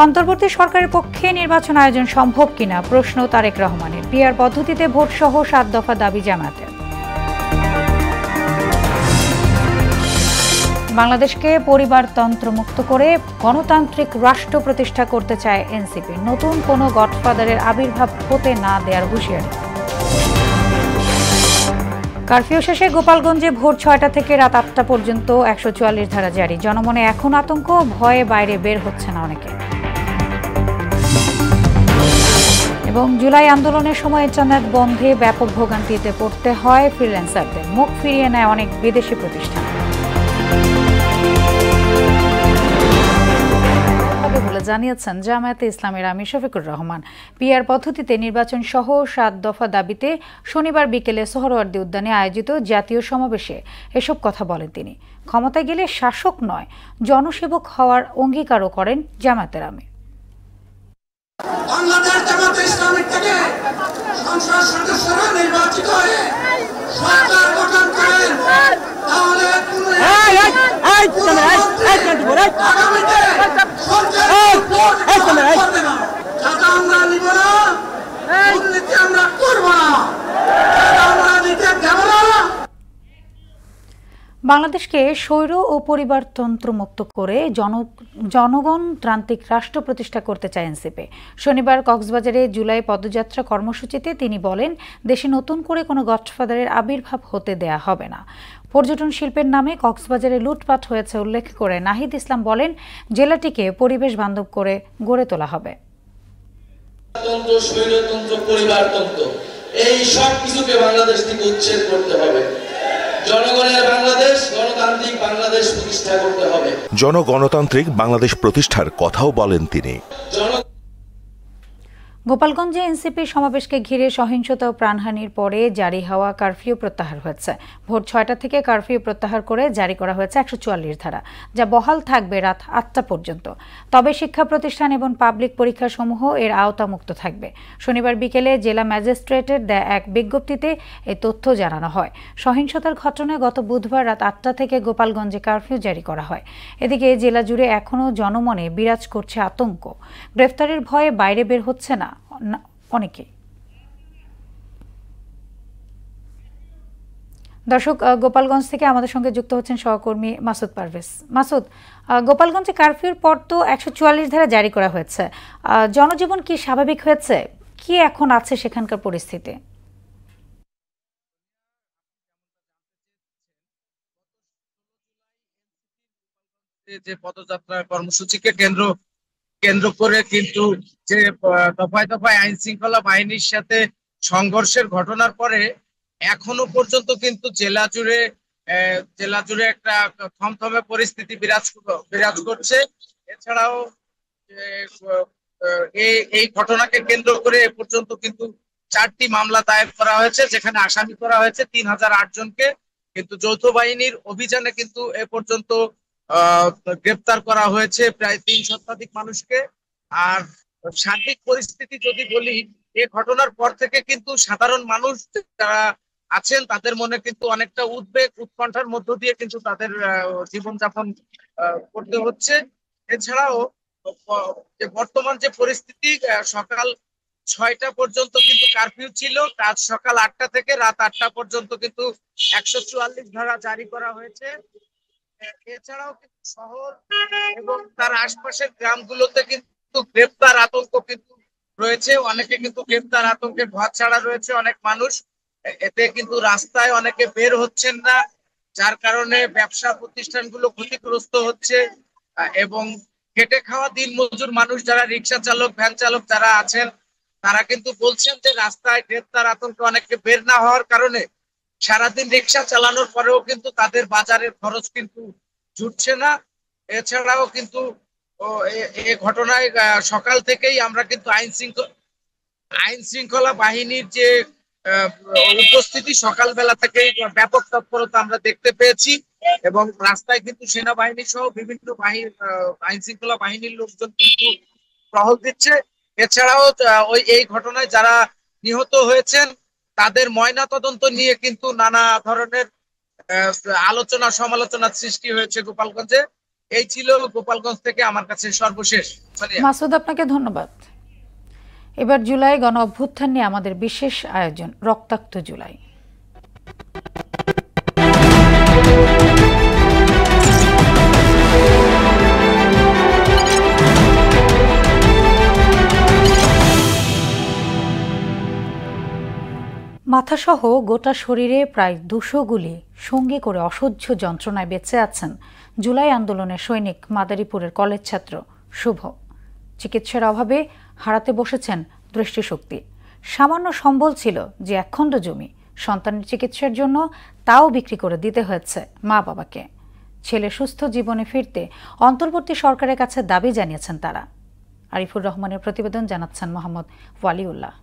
অন্তর্বর্তী সরকারের পক্ষে নির্বাচন আয়োজন সম্ভব কিনা প্রশ্ন তারেক রহমানের। পিআর পদ্ধতিতে ভোট সহ ৭ দফা দাবি জামায়াতের। বাংলাদেশকে পরিবারতন্ত্র মুক্ত করে গণতান্ত্রিক রাষ্ট্র প্রতিষ্ঠা করতে চায় এনসিপি। নতুন কোনো গডফাদারের আবির্ভাব হতে না দেওয়ার হুঁশিয়ারি। কারফিউ শেষে গোপালগঞ্জে ভোর ৬টা থেকে রাত ৮টা পর্যন্ত ১৪৪ ধারা জারি। জনমনে এখন আতঙ্ক, ভয়ে বাইরে বের হচ্ছে না অনেকে। এবং জুলাই আন্দোলনের সময় ইন্টারনেট বন্ধে ব্যাপক ভোগান্তিতে পড়তে হয় ফ্রিল্যান্সারদের। মুখ ফিরিয়ে নেয় অনেক বিদেশি প্রতিষ্ঠান। বলে জানিয়েছেন জামায়াতে ইসলামীর আমির শফিকুর রহমান। পিআর পদ্ধতিতে নির্বাচন সহ ৭ দফা দাবিতে শনিবার বিকেলে সোহরাওয়ার্দী উদ্যানে আয়োজিত জাতীয় সমাবেশে এসব কথা বলেন তিনি। ক্ষমতায় গেলে শাসক নয়, জনসেবক হওয়ার অঙ্গীকারও করেন জামায়াতের আমির। বাংলাদেশ জামায়াতে ইসলামী থেকে সংসদ সদস্যরা নির্বাচিত হয়ে সরকার গঠন করেন, তাহলে আগামীতে আমরা নিব না, দুর্নীতি আমরা করব না, আমরা নিতে দেব না। বাংলাদেশকে স্বৈর ও পরিবারতন্ত্র মুক্ত করে জনগণতান্ত্রিক রাষ্ট্র প্রতিষ্ঠা করতে চায় এনসিপি। শনিবার কক্সবাজারে জুলাই পদযাত্রা কর্মসূচিতে তিনি বলেন, দেশে নতুন করে কোনো গডফাদারের আবির্ভাব হতে দেয়া হবে না। পর্যটন শিল্পের নামে কক্সবাজারে লুটপাট হয়েছে উল্লেখ করে নাহিদ ইসলাম বলেন, জেলাটিকে পরিবেশ বান্ধব করে গড়ে তোলা হবে। এই সব কিছুকে বাংলাদেশ থেকে উচ্ছেদ করতে হবে। জনগণের বাংলাদেশ, গণতান্ত্রিক বাংলাদেশ প্রতিষ্ঠা করতে হবে। জনগণতান্ত্রিক বাংলাদেশ প্রতিষ্ঠার কথাও বলেন তিনি। গোপালগঞ্জে এনসিপি সমাবেশকে ঘিরে সহিংসতা ও প্রাণহানির পরে জারি হওয়া কারফিউ প্রত্যাহার হয়েছে। ভোর ৬টা থেকে কারফিউ প্রত্যাহার করে জারি করা হয়েছে ১৪৪ ধারা, যা বহাল থাকবে রাত ৮টা পর্যন্ত। তবে শিক্ষা প্রতিষ্ঠান এবং পাবলিক পরীক্ষাসমূহ এর আওতামুক্ত থাকবে। শনিবার বিকেলে জেলা ম্যাজিস্ট্রেটের দেয়া এক বিজ্ঞপ্তিতে এই তথ্য জানানো হয়। সহিংসতার ঘটনায় গত বুধবার রাত ৮টা থেকে গোপালগঞ্জে কারফিউ জারি করা হয়। এদিকে জেলা জুড়ে এখনও জনমনে বিরাজ করছে আতঙ্ক। গ্রেফতারের ভয়ে বাইরে বের হচ্ছে না অনেকে। দর্শক, গোপালগঞ্জ থেকে আমাদের সঙ্গে যুক্ত হচ্ছেন সহকর্মী মাসুদ পারভেজ। মাসুদ, গোপালগঞ্জে কারফিউর পর তো ১৪৪ ধারা জারি করা হয়েছে, জনজীবন কি স্বাভাবিক হয়েছে? কি এখন আছে সেখানকার পরিস্থিতি? যে পদযাত্রা কর্মসূচিকে কেন্দ্র করে কিন্তু যে দফায় দফায় আইন শৃঙ্খলা বাহিনীর সাথে সংঘর্ষের ঘটনার পরে এখনো পর্যন্ত কিন্তু জেলা জুড়ে একটা থমথমে পরিস্থিতি বিরাজ করছে। এছাড়াও এই ঘটনাকে কেন্দ্র করে এ পর্যন্ত কিন্তু 4টি মামলা দায়ের করা হয়েছে, যেখানে আসামি করা হয়েছে 3008 জনকে। কিন্তু যৌথ বাহিনীর অভিযানে কিন্তু এ পর্যন্ত গ্রেপ্তার করা হয়েছে প্রায় 3 শতাধিক মানুষকে। আর সার্বিক পরিস্থিতি যদি বলি, এই ঘটনার পর থেকে কিন্তু সাধারণ মানুষ যারা আছেন তাদের মনে কিন্তু অনেকটা উদ্বেগ, উৎকণ্ঠার মধ্য দিয়ে কিন্তু তাদের জীবনযাপন করতে হচ্ছে। এছাড়াও বর্তমান যে পরিস্থিতি, সকাল 6টা পর্যন্ত কিন্তু কারফিউ ছিল, আজ সকাল 8টা থেকে রাত 8টা পর্যন্ত কিন্তু ১৪৪ ধারা জারি করা হয়েছে। এছাড়াও কিন্তু শহর এবং তার আশপাশের গ্রামগুলোতে কিন্তু গ্রেপ্তার আতঙ্ক কিন্তু রয়েছে। অনেকে কিন্তু গ্রেপ্তার আতঙ্কে ঘর ছাড়া রয়েছে অনেক মানুষ। এতে কিন্তু রাস্তায় অনেকে বের হচ্ছেন না, যার কারণে ব্যবসা প্রতিষ্ঠানগুলো ক্ষতিগ্রস্ত হচ্ছে। এবং খেটে খাওয়া দিনমজুর মানুষ যারা রিক্সা চালক, ভ্যান চালক যারা আছেন, তারা কিন্তু বলছেন যে রাস্তায় গ্রেপ্তার আতঙ্কে অনেকে বের না হওয়ার কারণে সারাদিন রিক্সা চালানোর পরেও কিন্তু তাদের বাজারের খরচ কিন্তু জুটছে না। এছাড়াও কিন্তু এই ঘটনায় সকাল থেকেই আমরা কিন্তু আইন শৃঙ্খলা বাহিনীর যে উপস্থিতি সকালবেলা থেকেই ব্যাপক তৎপরতা আমরা দেখতে পেয়েছি, এবং রাস্তায় কিন্তু সেনাবাহিনী সহ বিভিন্ন আইন শৃঙ্খলা বাহিনীর লোকজন কিন্তু টহল দিচ্ছে। এছাড়াও এই ঘটনায় যারা নিহত হয়েছেন তাদের ময়না তদন্ত নিয়ে কিন্তু নানা ধরনের আলোচনা সমালোচনার সৃষ্টি হয়েছে গোপালগঞ্জে। এই ছিল গোপালগঞ্জ থেকে আমার কাছে সর্বশেষ। মাসুদ, আপনাকে ধন্যবাদ। এবার জুলাই গণ অভ্যুত্থান নিয়ে আমাদের বিশেষ আয়োজন রক্তাক্ত জুলাই। মাথাসহ গোটা শরীরে প্রায় 200 গুলি সঙ্গে করে অসহ্য যন্ত্রণায় বেঁচে আছেন জুলাই আন্দোলনের সৈনিক মাদারীপুরের কলেজ ছাত্র শুভ। চিকিৎসার অভাবে হারাতে বসেছেন দৃষ্টিশক্তি। সামান্য সম্বল ছিল যে একখণ্ড জমি, সন্তানের চিকিৎসার জন্য তাও বিক্রি করে দিতে হয়েছে মা বাবাকে। ছেলে সুস্থ জীবনে ফিরতে অন্তর্বর্তী সরকারের কাছে দাবি জানিয়েছেন তারা। আরিফুর রহমানের প্রতিবেদন, জানাচ্ছেন মোহাম্মদ ওয়ালিউল্লাহ।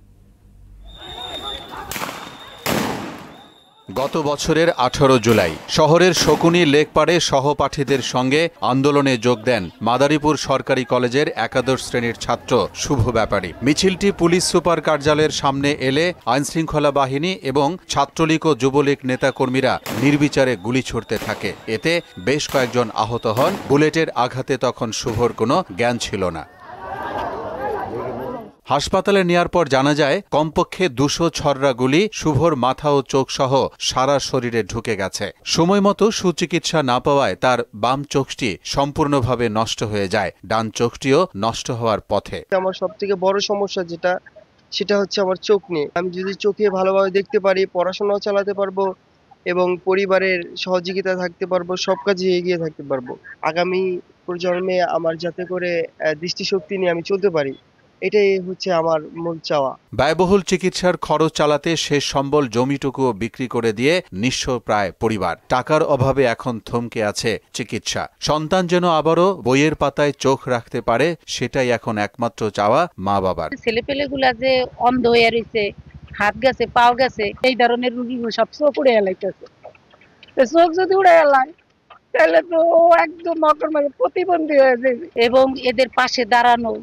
গত বছরের 18 জুলাই শহরের শকুনি লেকপাড়ে সহপাঠীদের সঙ্গে আন্দোলনে যোগ দেন মাদারীপুর সরকারি কলেজের একাদশ শ্রেণীর ছাত্র শুভ ব্যাপারী। মিছিলটি পুলিশ সুপার কার্যালয়ের সামনে এলে আইনশৃঙ্খলা বাহিনী এবং ছাত্রলীগ ও যুবলীগ নেতাকর্মীরা নির্বিচারে গুলি ছুড়তে থাকে। এতে বেশ কয়েকজন আহত হন। বুলেটের আঘাতে তখন শুভর কোনো জ্ঞান ছিল না। হাসপাতালে নেয়ার পর জানা যায় কমপক্ষে 200 ছররা গুলি শুভর মাথা ও চোখ সহ সারা শরীরে ঢুকে গেছে। সময়মতো সুচিকিৎসা না পাওয়ায় তার বাম চোখটি সম্পূর্ণভাবে নষ্ট হয়ে যায়। ডান চোখটিও নষ্ট হওয়ার পথে। আমার সবথেকে বড় সমস্যা সেটা হচ্ছে আমার চোখ নিয়ে। আমি যদি চোখে ভালোভাবে দেখতে পারি, পড়াশোনাও চালাতে পারবো এবং পরিবারের সহযোগিতা থাকতে পারবো, সব কাজে এগিয়ে থাকতে পারবো। আগামী প্রজন্মে আমার যাতে করে দৃষ্টিশক্তি নিয়ে আমি চলতে পারি, এটাই হচ্ছে আমার মূল চাওয়া। ব্যয়বহুল চিকিৎসার খরচ চালাতে শেষ সম্বল জমিটুকুও বিক্রি করে দিয়ে নিঃস্ব প্রায় পরিবার। টাকার অভাবে এখন থমকে আছে চিকিৎসা। সন্তান যেন আবারও বইয়ের পাতায় চোখ রাখতে পারে, সেটাই এখন একমাত্র চাওয়া মা বাবার। ছেলেপেলেগুলা যে অন্ধ হয়ে রয়েছে, হাত গেছে, পাও গেছে, এই ধরনের রুগী সব চোখ উড়ে এলাইতেছে। চোখ যদি উড়ে এলায় তাহলে তো একদম প্রতিবন্ধী হয়ে যাবে। এবং এদের পাশে দাঁড়ানো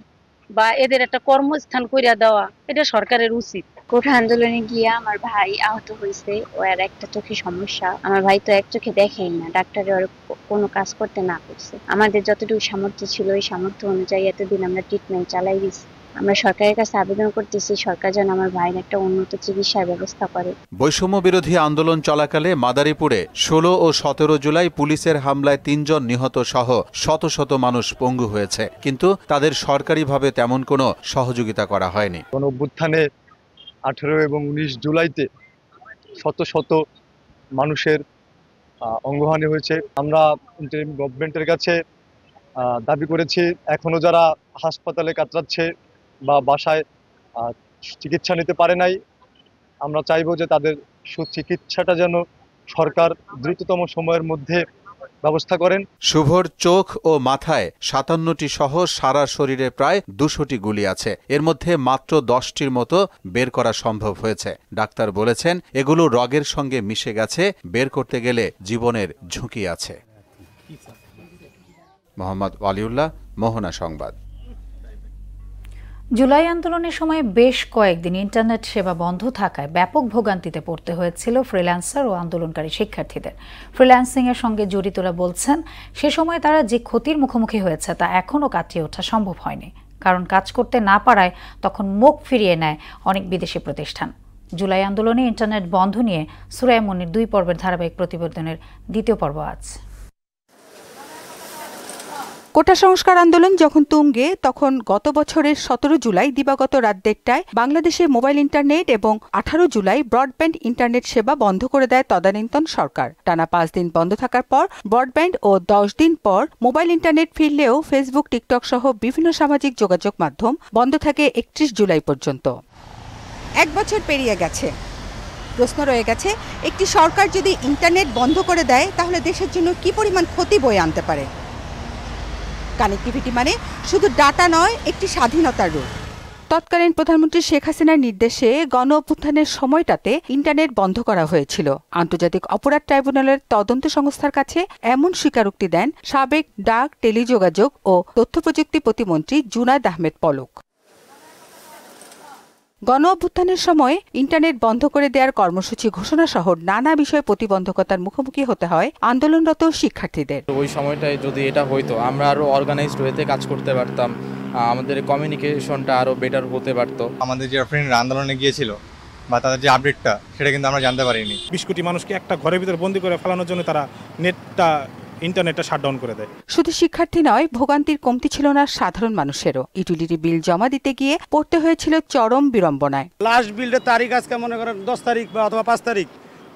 বা এদের একটা কর্মস্থান কইরা দেওয়া, এটা সরকারের উচিত। কোঠা আন্দোলনে গিয়ে আমার ভাই আহত হয়েছে, ও আর একটা চোখে সমস্যা। আমার ভাই তো এক চোখে দেখেই না, ডাক্তারে ওর কোনো কাজ করতে না করছে। আমাদের যতটুকু সামর্থ্য ছিল ওই সামর্থ্য অনুযায়ী এতদিন আমরা ট্রিটমেন্ট চালাই দিচ্ছি। আমরা সরকারের কাছে আবেদন করতেছি, সরকার যেন আমার ভাইয়ের একটা উন্নত চিকিৎসার ব্যবস্থা করে। বৈষম্য বিরোধী আন্দোলন চলাকালে মাদারীপুরে 16 ও 17 জুলাই পুলিশের হামলায় 3 জন নিহত সহ শত শত মানুষ পঙ্গু হয়েছে, কিন্তু তাদের সরকারিভাবে তেমন কোনো সহযোগিতা করা হয়নি। গণ অভ্যুত্থানে 18 এবং 19 জুলাইতে শত শত মানুষের অঙ্গহানি হয়েছে। আমরা ইন্টারিম গভর্নমেন্টের কাছে দাবি করেছি, এখনো যারা হাসপাতালে কাতরাচ্ছে বা বাসায় চিকিৎসা নিতে পারে নাই, আমরা চাইবো যে তাদের সুচিকিৎসাটা যেন সরকার দ্রুততম সময়ের মধ্যে ব্যবস্থা করেন। শুভর চোখ ও মাথায় 57টি সহ সারা শরীরে প্রায় 200টি গুলি আছে। এর মধ্যে মাত্র 10টির মতো বের করা সম্ভব হয়েছে। ডাক্তার বলেছেন এগুলো রগের সঙ্গে মিশে গেছে, বের করতে গেলে জীবনের ঝুঁকি আছে। মোহাম্মদ ওয়ালিউল্লাহ, মোহনা সংবাদ। জুলাই আন্দোলনের সময় বেশ কয়েকদিন ইন্টারনেট সেবা বন্ধ থাকায় ব্যাপক ভোগান্তিতে পড়তে হয়েছিল ফ্রিল্যান্সার ও আন্দোলনকারী শিক্ষার্থীদের। ফ্রিল্যান্সিং এর সঙ্গে জড়িতরা বলছেন সে সময় তারা যে ক্ষতির মুখোমুখি হয়েছে তা এখনও কাটিয়ে ওঠা সম্ভব হয়নি, কারণ কাজ করতে না পারায় তখন মুখ ফিরিয়ে নেয় অনেক বিদেশি প্রতিষ্ঠান। জুলাই আন্দোলনে ইন্টারনেট বন্ধ নিয়ে সূরা মুনির 2 পর্বের ধারাবাহিক প্রতিবেদনের দ্বিতীয় পর্ব আজ। কোটা সংস্কার আন্দোলন যখন তুঙ্গে, তখন গত বছরের 17 জুলাই দিবাগত রাত 1টায় বাংলাদেশে মোবাইল ইন্টারনেট এবং 18 জুলাই ব্রডব্যান্ড ইন্টারনেট সেবা বন্ধ করে দেয় তদানীন্তন সরকার। টানা 5 দিন বন্ধ থাকার পর ব্রডব্যান্ড ও 10 দিন পর মোবাইল ইন্টারনেট ফিরলেও ফেসবুক, টিকটক সহ বিভিন্ন সামাজিক যোগাযোগ মাধ্যম বন্ধ থাকে 31 জুলাই পর্যন্ত। 1 বছর পেরিয়ে গেছে। প্রশ্ন রয়ে গেছে, একটি সরকার যদি ইন্টারনেট বন্ধ করে দেয় তাহলে দেশের জন্য কি পরিমাণ ক্ষতি বয়ে আনতে পারে। কানেক্টিভিটি মানে শুধু ডাটা নয়, একটি স্বাধীনতার রূপ। তৎকালীন প্রধানমন্ত্রী শেখ হাসিনার নির্দেশে গণ অভ্যুত্থানের সময়টাতে ইন্টারনেট বন্ধ করা হয়েছিল। আন্তর্জাতিক অপরাধ ট্রাইব্যুনালের তদন্ত সংস্থার কাছে এমন স্বীকারোক্তি দেন সাবেক ডাক, টেলিযোগাযোগ ও তথ্য প্রযুক্তি প্রতিমন্ত্রী জুনায়েদ আহমেদ পলক। গণ অভ্যুত্থানের সময় ইন্টারনেট বন্ধ করে দেওয়ার কর্মসূচি ঘোষণা সহ নানা বিষয়ে প্রতিবন্ধকতার মুখোমুখি হতে হয় আন্দোলনরত শিক্ষার্থীদের। ওই সময়টায় যদি এটা হইতো, আমরা আরো অর্গানাইজড হতে কাজ করতে পারতাম, আমাদের কমিউনিকেশনটা আরো বেটার হতে পারতো। আমাদের যে ফ্রেন্ডরা আন্দোলনে গিয়েছিল বা তাদের যে আপডেটটা সেটা কিন্তু আমরা জানতে পারিনি। 20 কোটি মানুষকে একটা ঘরের ভিতরে বন্দী করে ফেলানোর জন্য তারা ইন্টারনেটটা শাটডাউন করে দেয়। শুধু শিক্ষার্থী নয়, ভোগান্তির কমতি ছিল না সাধারণ মানুষেরও। ইউটিলিটি বিল জমা দিতে গিয়ে পড়তে হয়েছিল চরম বিড়ম্বনায়। লাস্ট বিলের তারিখ আজকে মনে করেন 10 তারিখ বা অথবা 5 তারিখ,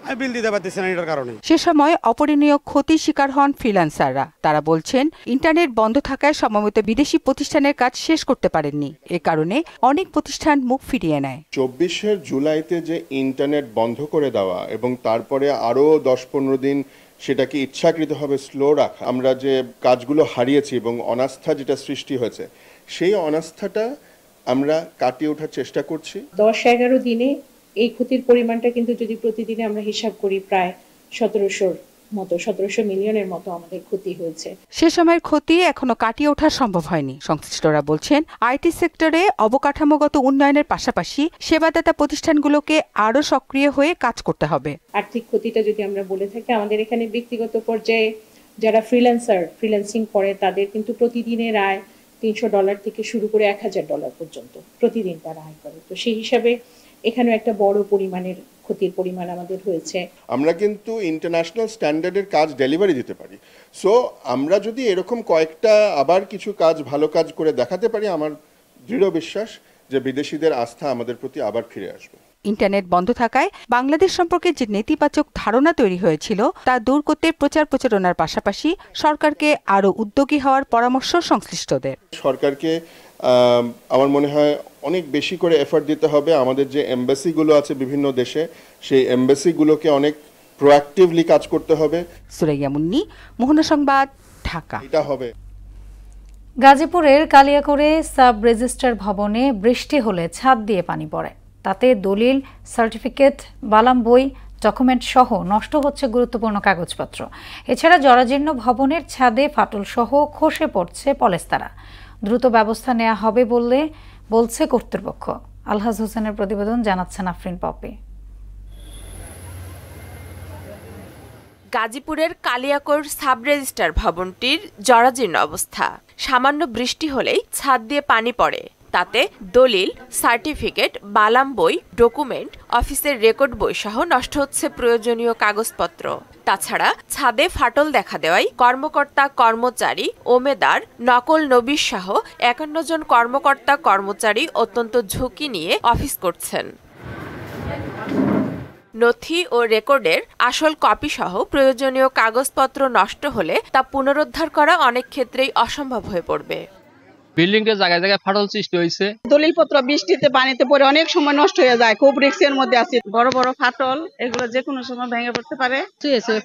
আমি বিল দিতে পারতেছি না এটার কারণে। সে সময় অপরিণীয় ক্ষতির শিকার হন ফ্রিল্যান্সাররা। তারা বলছেন ইন্টারনেট বন্ধ থাকায় সময়মতো বিদেশি প্রতিষ্ঠানের কাজ শেষ করতে পারেননি। এ কারণে অনেক প্রতিষ্ঠান মুখ ফিরিয়ে নেয়। 24 জুলাইতে যে ইন্টারনেট বন্ধ করে দেওয়া এবং তারপরে আরও 10-15 দিন সেটাকে ইচ্ছাকৃতভাবে স্লো রাখা, আমরা যে কাজগুলো হারিয়েছি এবং অনাস্থা যেটা সৃষ্টি হয়েছে, সেই অনাস্থাটা আমরা কাটিয়ে ওঠার চেষ্টা করছি। 10-11 দিনে এই ক্ষতির পরিমাণটা কিন্তু যদি প্রতিদিনে আমরা হিসাব করি প্রায় 1700 মিলিয়নের মতো আমাদের ক্ষতি হয়েছে। সে সময়ের ক্ষতি এখনো কাটিয়ে ওঠা সম্ভব হয়নি। সংশ্লিষ্টরা বলছেন আইটি সেক্টরে অবকাঠামোগত উন্নয়নের পাশাপাশি সেবাদাতা প্রতিষ্ঠানগুলোকে আরো সক্রিয় হয়ে কাজ করতে হবে। আর্থিক ক্ষতিটা যদি আমরা বলে থাকি, আমাদের এখানে ব্যক্তিগত পর্যায়ে যারা ফ্রিল্যান্সিং করে তাদের কিন্তু প্রতিদিনের আয় $300 থেকে শুরু করে $1000 পর্যন্ত প্রতিদিন তারা আয় করে। তো সেই হিসাবে এখানে একটা বড় পরিমাণের ক্ষতির পরিমাণ আমাদের হয়েছে। আমরা কিন্তু ইন্টারন্যাশনাল স্ট্যান্ডার্ডের কাজ ডেলিভারি দিতে পারি। সো আমরা যদি এরকম কয়েকটা আবার কিছু কাজ ভালো কাজ করে দেখাতে পারি, আমার দৃঢ় বিশ্বাস যে বিদেশিদের আস্থা আমাদের প্রতি আবার ফিরে আসবে। ইন্টারনেট বন্ধ থাকায় বাংলাদেশ সম্পর্কে যে নেতিবাচক ধারণা তৈরি হয়েছিল তা দূর করতে প্রচার প্রচারণার পাশাপাশি সরকারকে আরো উদ্যোগী হওয়ার পরামর্শ সংশ্লিষ্টদের। সরকারকে আমার মনে হয় অনেক বেশি করে এফর্ট দিতে হবে। আমাদের যে এমবাসিগুলো আছে বিভিন্ন দেশে, সেই এমবাসিগুলোকে অনেক প্রোঅ্যাক্টিভলি কাজ করতে হবে। সুরাইয়া মুন্নি, মোহনা সংবাদ, ঢাকা। এটা হবে। গাজীপুরের কালিয়াকৈরে সাব রেজিস্ট্রার ভবনে বৃষ্টি হলে ছাদ দিয়ে পানি পড়ে। তাতে দলিল, সার্টিফিকেট, বালাম বই, ডকুমেন্ট সহ নষ্ট হচ্ছে গুরুত্বপূর্ণ কাগজপত্র। এছাড়া জরাজীর্ণ ভবনের ছাদে ফাটল সহ খসে পড়ছে পলেস্তারা। দ্রুত ব্যবস্থা নেওয়া হবে বলছে কর্তৃপক্ষ। আলহাজ হোসেনের প্রতিবেদন, জানাচ্ছেন আফরিন পপি। গাজীপুরের কালিয়াকৈর সাব রেজিস্ট্রার ভবনটির জরাজীর্ণ অবস্থা। সামান্য বৃষ্টি হলেই ছাদ দিয়ে পানি পড়ে। তাতে দলিল, সার্টিফিকেট, বালাম বই, ডকুমেন্ট, অফিসের রেকর্ড বই সহ নষ্ট হচ্ছে প্রয়োজনীয় কাগজপত্র। তাছাড়া ছাদে ফাটল দেখা দেওয়ায় কর্মকর্তা, কর্মচারী, ওমেদার, নকল নবিশ সহ 51 জন কর্মকর্তা কর্মচারী অত্যন্ত ঝুঁকি নিয়ে অফিস করছেন। নথি ও রেকর্ডের আসল কপি সহ প্রয়োজনীয় কাগজপত্র নষ্ট হলে তা পুনরুদ্ধার করা অনেক ক্ষেত্রেই অসম্ভব হয়ে পড়বে। বিল্ডিংটা জায়গায় জায়গায় ফাটল সৃষ্টি হয়েছে। দলিলপত্র বৃষ্টিতে পানিতে পড়ে অনেক সময় নষ্ট হয়ে যায়, খুব রিস্কের মধ্যে আছে। বড় বড় ফাটল, এগুলো যে কোনো সময় ভেঙে পড়তে পারে।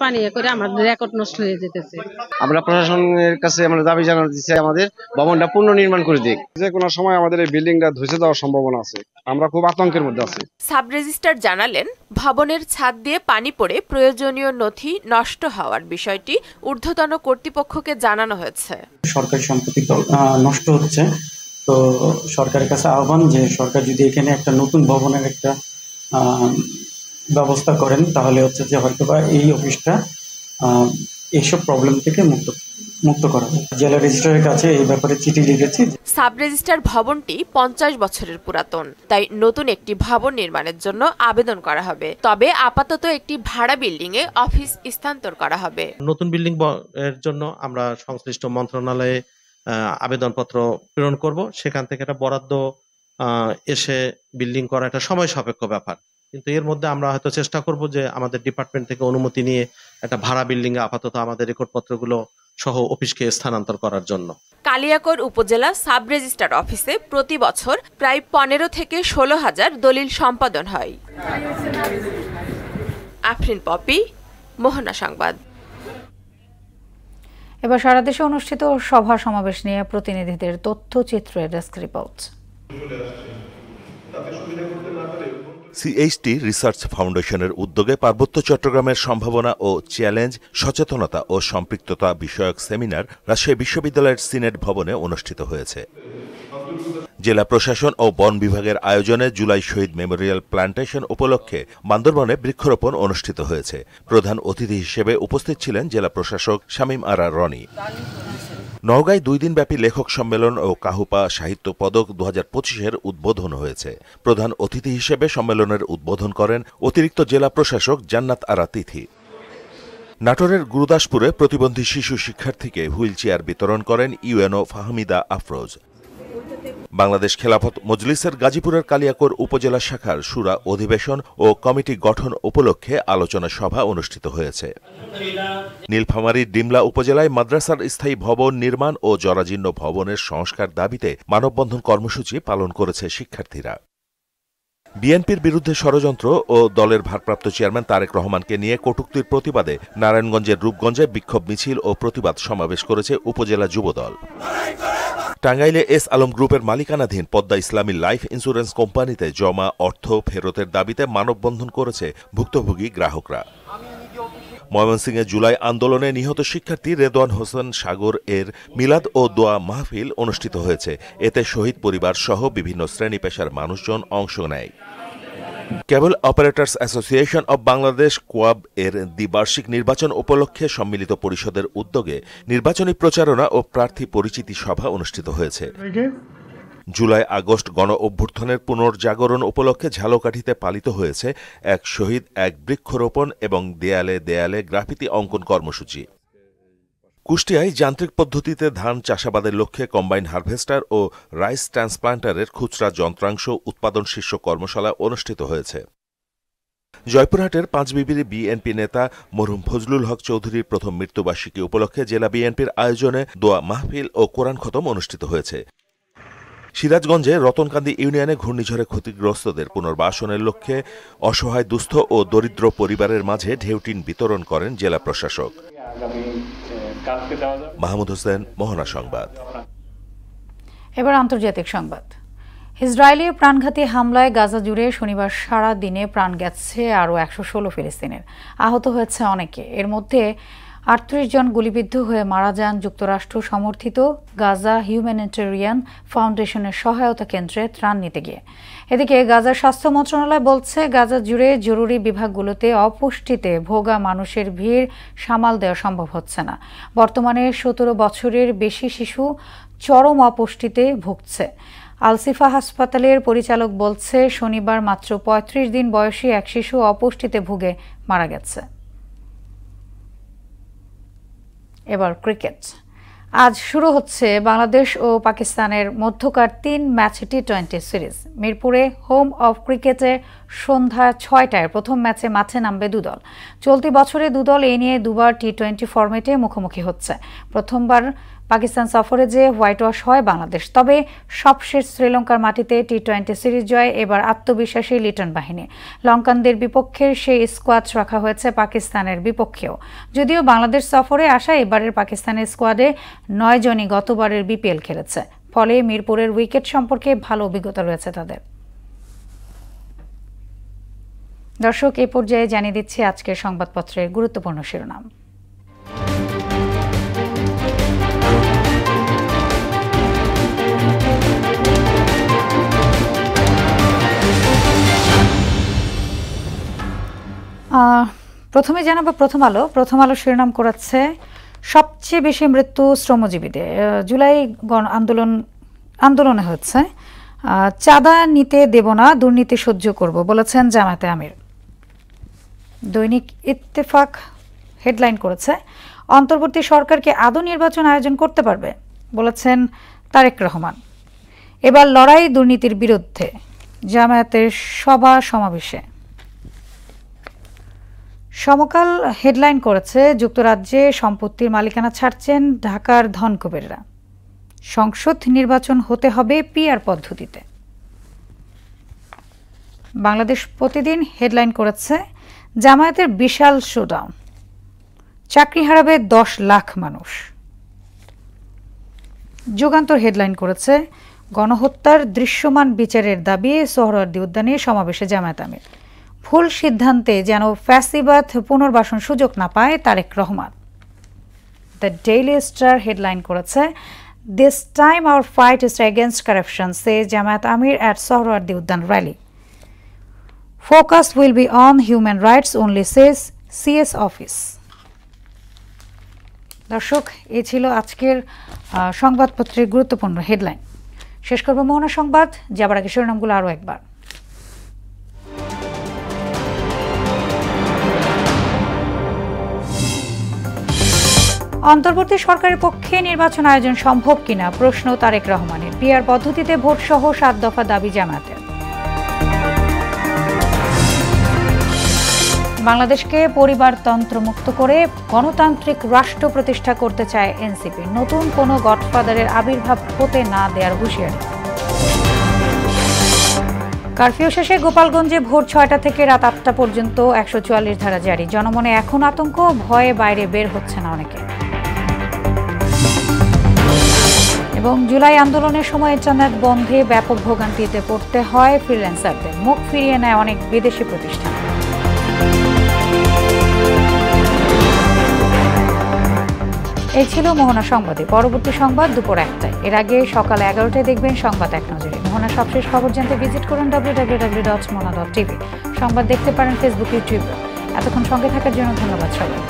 পানি করে আমাদের রেকর্ড নষ্ট হয়ে যেতেছে। আমরা প্রশাসনের কাছে আমরা দাবি জানাচ্ছি আমাদের ভবনটা পুনর্নির্মাণ করে দিক। যে কোনো সময় আমাদের এই বিল্ডিংটা ধসে যাওয়ার সম্ভাবনা আছে, আমরা খুব আতঙ্কের মধ্যে আছি। সাব রেজিস্ট্রার জানালেন, ভবনের ছাদ দিয়ে পানি পড়ে প্রয়োজনীয় নথি নষ্ট হওয়ার বিষয়টি ঊর্ধ্বতন কর্তৃপক্ষকে জানানো হয়েছে। সরকারি সম্পত্তি নষ্ট হচ্ছে, তো সরকারের কাছে আহ্বান যে সরকার যদি এখানে একটা নতুন ভবনের একটা ব্যবস্থা করেন, তাহলে হচ্ছে যে হয়তোবা এই অফিসটা এইসব প্রবলেম থেকে মুক্ত করা হবে। জেলা রেজিস্ট্রারের কাছে এই ব্যাপারে চিঠি লিখেছি। সাব রেজিস্ট্রার ভবনটি 50 বছরের পুরাতন, তাই নতুন একটি ভবন নির্মাণের জন্য আবেদন করা হবে। তবে আপাতত একটি ভাড়া বিল্ডিং এ অফিস স্থানান্তর করা হবে। নতুন বিল্ডিং এর জন্য আমরা সংশ্লিষ্ট মন্ত্রণালয়ে আবেদনপত্র প্রেরণ করব। সেখান থেকে একটা বরাদ্দ এসে বিল্ডিং করা একটা সময় সাপেক্ষ ব্যাপার, কিন্তু এর মধ্যে আমরা হয়তো চেষ্টা করব যে আমাদের ডিপার্টমেন্ট থেকে অনুমতি নিয়ে একটা ভাড়া বিল্ডিং এ আপাতত আমাদের রেকর্ডপত্রগুলো সহ অফিসকে স্থানান্তর করার জন্য। কালিয়াকৈর উপজেলা সাব রেজিস্ট্রার অফিসে প্রতি বছর প্রায় 15 থেকে 16,000 দলিল সম্পাদন হয়। আফরিন পপি, মোহনা সংবাদ। এবার সারা দেশে অনুষ্ঠিত সভা সমাবেশ নিয়ে প্রতিনিধিদের তথ্যচিত্রের ডেস্ক রিপোর্ট। সিএইচটি রিসার্চ ফাউন্ডেশনের উদ্যোগে পার্বত্য চট্টগ্রামের সম্ভাবনা ও চ্যালেঞ্জ, সচেতনতা ও সম্পৃক্ততা বিষয়ক সেমিনার রাজশাহী বিশ্ববিদ্যালয়ের সিনেট ভবনে অনুষ্ঠিত হয়েছে। জেলা প্রশাসন ও বন বিভাগের আয়োজনে জুলাই শহীদ মেমোরিয়াল প্ল্যান্টেশন উপলক্ষে বান্দরবনে বৃক্ষরোপণ অনুষ্ঠিত হয়েছে। প্রধান অতিথি হিসেবে উপস্থিত ছিলেন জেলা প্রশাসক শামীম আরা রনি। নওগাঁয় 2 দিনব্যাপী লেখক সম্মেলন ও কাহুপা সাহিত্য পদক 2025-এর উদ্বোধন হয়েছে। প্রধান অতিথি হিসেবে সম্মেলনের উদ্বোধন করেন অতিরিক্ত জেলা প্রশাসক জান্নাত আরা তিথি। নাটোরের গুরুদাসপুরে প্রতিবন্ধী শিশু শিক্ষার্থীকে হুইল চেয়ার বিতরণ করেন ইউএনও ফাহমিদা আফরোজ। বাংলাদেশ খেলাফত মজলিসের গাজীপুরের কালিয়াকৈর উপজেলা শাখার শুরা অধিবেশন ও কমিটি গঠন উপলক্ষে আলোচনা সভা অনুষ্ঠিত হয়েছে। নীলফামারীর ডিমলা উপজেলায় মাদ্রাসার স্থায়ী ভবন নির্মাণ ও জরাজীর্ণ ভবনের সংস্কার দাবিতে মানববন্ধন কর্মসূচি পালন করেছে শিক্ষার্থীরা। বিএনপির বিরুদ্ধে ষড়যন্ত্র ও দলের ভারপ্রাপ্ত চেয়ারম্যান তারেক রহমানকে নিয়ে কটূক্তির প্রতিবাদে নারায়ণগঞ্জের রূপগঞ্জে বিক্ষোভ মিছিল ও প্রতিবাদ সমাবেশ করেছে উপজেলা যুবদল। টাঙ্গাইলে এস আলম গ্রুপের মালিকানাধীন পদ্মা ইসলামী লাইফ ইন্স্যুরেন্স কোম্পানিতে জমা অর্থ ফেরতের দাবিতে মানববন্ধন করেছে ভুক্তভোগী গ্রাহকরা। ময়মনসিংহে জুলাই আন্দোলনে নিহত শিক্ষার্থী রেদওয়ান হোসেন সাগর এর মিলাদ ও দোয়া মাহফিল অনুষ্ঠিত হয়েছে। এতে শহীদ পরিবার সহ বিভিন্ন শ্রেণী পেশার মানুষজন অংশ নেয়। কেবল অপারেটর্স অ্যাসোসিয়েশন অব বাংলাদেশ কোয়াব এর দ্বিবার্ষিক নির্বাচন উপলক্ষে সম্মিলিত পরিষদের উদ্যোগে নির্বাচনী প্রচারণা ও প্রার্থী পরিচিতি সভা অনুষ্ঠিত হয়েছে। জুলাই আগস্ট গণ অভ্যুত্থানের পুনর্জাগরণ উপলক্ষে ঝালকাঠিতে পালিত হয়েছে এক শহীদ এক বৃক্ষরোপণ এবং দেয়ালে দেয়ালে গ্রাফিতি অঙ্কন কর্মসূচি। কুষ্টিয়ায় যান্ত্রিক পদ্ধতিতে ধান চাষাবাদের লক্ষ্যে কম্বাইন হারভেস্টার ও রাইস ট্রান্সপ্লান্টারের খুচরা যন্ত্রাংশ উৎপাদন শীর্ষ কর্মশালা অনুষ্ঠিত হয়েছে। জয়পুরহাটের পাঁচবিবির বিএনপি নেতা মরহুম ফজলুল হক চৌধুরীর প্রথম মৃত্যুবার্ষিকী উপলক্ষে জেলা বিএনপির আয়োজনে দোয়া মাহফিল ও কোরআন খতম অনুষ্ঠিত হয়েছে। সিরাজগঞ্জে রতনকান্দি ইউনিয়নে ঘূর্ণিঝড়ে ক্ষতিগ্রস্তদের পুনর্বাসনের লক্ষ্যে অসহায় দুস্থ ও দরিদ্র পরিবারের মাঝে ঢেউটিন বিতরণ করেন জেলা প্রশাসক। মাহমুদ হোসেন, মোহনা সংবাদ। এবার আন্তর্জাতিক সংবাদ। ইসরায়েলের প্রাণঘাতী হামলায় গাজা জুড়ে শনিবার সারা দিনে প্রাণ গেছে আরও 116 ফিলিস্তিনের। আহত হয়েছে অনেকে। এর মধ্যে 38 জন গুলিবিদ্ধ হয়ে মারা যান যুক্তরাষ্ট্র সমর্থিত গাজা হিউম্যানিটেরিয়ান ফাউন্ডেশনের সহায়তা কেন্দ্রে ত্রাণ নিতে গিয়ে। এদিকে গাজার স্বাস্থ্য মন্ত্রণালয় বলছে, গাজা জুড়ে জরুরি বিভাগগুলোতে অপুষ্টিতে ভোগা মানুষের ভিড় সামাল দেওয়া সম্ভব হচ্ছে না। বর্তমানে 17 বছরের বেশি শিশু চরম অপুষ্টিতে ভুগছে। আলসিফা হাসপাতালের পরিচালক বলছে, শনিবার মাত্র 35 দিন বয়সী এক শিশু অপুষ্টিতে ভুগে মারা গেছে। এবার ক্রিকেট। আজ শুরু হচ্ছে বাংলাদেশ ও পাকিস্তানের মধ্যকার 3 ম্যাচ টি-20 সিরিজ। মিরপুরে হোম অফ ক্রিকেটে সন্ধ্যা 6টায় প্রথম ম্যাচে মাঠে নামবে দুদল। চলতি বছরে দুদল এ নিয়ে দুবার টি-20 ফরম্যাটে মুখোমুখি হচ্ছে। প্রথমবার পাকিস্তান সফরে যে হোয়াইট ওয়াশ হয় বাংলাদেশ। তবে সবশেষ শ্রীলঙ্কার মাটিতে টি-20 সিরিজ জয় এবার আত্মবিশ্বাসী লিটন বাহিনী। লঙ্কানদের বিপক্ষের সেই স্কোয়াড রাখা হয়েছে পাকিস্তানের বিপক্ষেও। যদিও বাংলাদেশ সফরে আসা এবারের পাকিস্তানের স্কোয়াডে 9 জনই গতবারের বিপিএল খেলেছে। ফলে মিরপুরের উইকেট সম্পর্কে ভালো অভিজ্ঞতা রয়েছে তাদের। দর্শক, এই পর্যায়ে জানিয়ে দিচ্ছি আজকের সংবাদপত্রের গুরুত্বপূর্ণ শিরোনাম। প্রথমে জানাবো প্রথম আলো শিরোনাম করেছে সবচেয়ে বেশি মৃত্যু শ্রমজীবীদের। জুলাই আন্দোলনে হচ্ছে চাঁদা নিতে দেব না, দুর্নীতি সহ্য করব বলেছেন জামায়াতে আমির। দৈনিক ইত্তেফাক হেডলাইন করেছে অন্তর্বর্তী সরকারকে আদৌ নির্বাচন আয়োজন করতে পারবে বলেছেন তারেক রহমান। এবার লড়াই দুর্নীতির বিরুদ্ধে, জামায়াতের সভা সমাবেশে। সমকাল হেডলাইন করেছে যুক্তরাজ্যে সম্পত্তির মালিকানা ছাড়ছেন ঢাকার ধনকুবেররা। সংসদ নির্বাচন হতে হবে পিআর পদ্ধতিতে। বাংলাদেশ প্রতিদিন হেডলাইন করেছে জামায়াতের বিশাল শোডাউন, চাকরি হারাবে 10 লাখ মানুষ। যুগান্তর হেডলাইন করেছে গণহত্যার দৃশ্যমান বিচারের দাবি সোহরাওয়ার্দী উদ্যানে সমাবেশে জামায়াত আমির। ভুল সিদ্ধান্তে যেন ফ্যাসিবাদ পুনর্বাসন সুযোগ না পায় Tarique Rahman. The Daily Star headline করেছে This time our fight is against corruption, says Jamaat Amir at Sohrawardi Uddan rally. Focus will be on human rights only, says CS office. দর্শক, এই ছিল আজকের সংবাদপত্রের গুরুত্বপূর্ণ হেডলাইন। শেষ করব মোহনা সংবাদ, যাবার আগে শিরোনামগুলো আরও একবার। অন্তর্বর্তী সরকারের পক্ষে নির্বাচন আয়োজন সম্ভব কিনা প্রশ্ন তারেক রহমানের। পিআর পদ্ধতিতে ভোট সহ 7 দফা দাবি জামায়াতের। বাংলাদেশকে পরিবারতন্ত্র মুক্ত করে গণতান্ত্রিক রাষ্ট্র প্রতিষ্ঠা করতে চায় এনসিপি। নতুন কোনো গডফাদারের আবির্ভাব হতে না দেওয়ার হুঁশিয়ারি। কারফিউ শেষে গোপালগঞ্জে ভোর 6টা থেকে রাত 8টা পর্যন্ত 144 ধারা জারি। জনমনে এখন আতঙ্ক, ভয়ে বাইরে বের হচ্ছে না অনেকে। এবং জুলাই আন্দোলনের সময় ইন্টারনেট বন্ধে ব্যাপক ভোগান্তিতে পড়তে হয় ফ্রিল্যান্সারদের। মুখ ফিরিয়ে নেয় অনেক বিদেশি প্রতিষ্ঠান। এই ছিল মোহনা সংবাদে। পরবর্তী সংবাদ দুপুর 1টায়। এর আগে সকাল 11টায় দেখবেন সংবাদ এক নজরে। মোহনা সবশেষ খবর জানতে ভিজিট করুন www.mona.tv। সংবাদ দেখতে পারেন ফেসবুক, ইউটিউবে। এতক্ষণ সঙ্গে থাকার জন্য ধন্যবাদ সবাই।